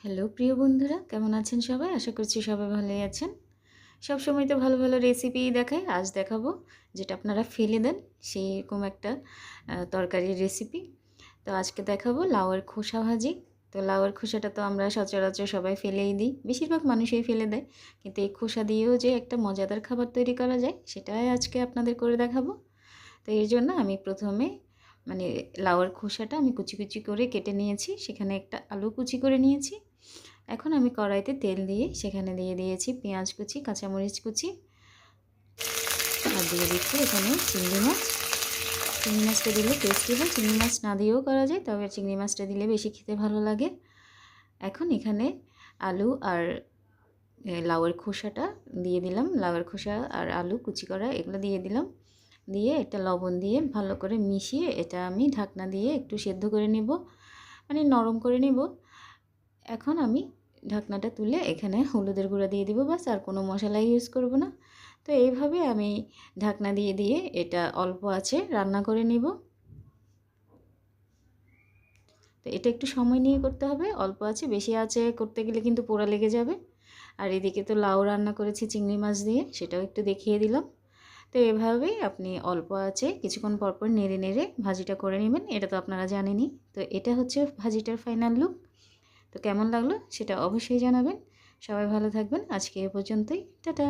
Hello প্রিয় বন্ধুরা, কেমন আছেন সবাই? আশা করছি সবাই ভালোই আছেন। সবসময় তো ভালো ভালো রেসিপিই দেখাই। আজ দেখাবো যেটা আপনারা ফেলে দেন সেরকম একটা তরকারির রেসিপি। তো আজকে দেখাবো লাউয়ের খোসা ভাজি। তো লাউয়ের খোসাটা তো আমরা সচরাচর সবাই ফেলেই দিই, বেশিরভাগ মানুষই ফেলে দেয়। কিন্তু এই খোসা দিয়েও যে একটা মজাদার খাবার তৈরি করা যায় সেটাই আজকে আপনাদের করে দেখাবো। তো এর জন্য আমি প্রথমে মানে লাউয়ের খোসাটা আমি কুচি কুচি করে কেটে নিয়েছি, সেখানে একটা আলু কুচি করে নিয়েছি। এখন আমি কড়াইতে তেল দিয়ে সেখানে দিয়ে দিয়েছি পেঁয়াজ কুচি, কাঁচামরিচ কুচি, আর দিয়ে দিচ্ছি এখানে চিংড়ি মাছ। চিংড়ি মাছটা দিলে টেস্টি হয়, চিংড়ি মাছ না দিয়েও করা যায়, তবে চিংড়ি মাছটা দিলে বেশি খেতে ভালো লাগে। এখন এখানে আলু আর লাউয়ের খোসাটা দিয়ে দিলাম, লাউয়ের খোসা আর আলু কুচি করা এগুলো দিয়ে দিলাম। দিয়ে একটা লবণ দিয়ে ভালো করে মিশিয়ে এটা আমি ঢাকনা দিয়ে একটু সেদ্ধ করে নেব, মানে নরম করে নেব। এখন আমি ঢাকনাটা তুলে এখানে হলুদের গুঁড়া দিয়ে দিব, বাস আর কোনো মশলা ইউজ করব না। তো এইভাবে আমি ঢাকনা দিয়ে দিয়ে এটা অল্প আঁচে রান্না করে নিব। তো এটা একটু সময় নিয়ে করতে হবে, অল্প আঁচে, বেশি আঁচে করতে গেলে কিন্তু পোড়া লেগে যাবে। আর এদিকে তো লাউ রান্না করেছি চিংড়ি মাছ দিয়ে, সেটাও একটু দেখিয়ে দিলাম। তো এভাবেই আপনি অল্প আঁচে কিছুক্ষণ পরপর নেড়ে নেড়ে ভাজিটা করে নেবেন, এটা তো আপনারা জানেনই। তো এটা হচ্ছে ভাজিটার ফাইনাল লুক। তো কেমন লাগলো সেটা অবশ্যই জানাবেন। সবাই ভালো থাকবেন, আজকে এ পর্যন্তই, টাটা।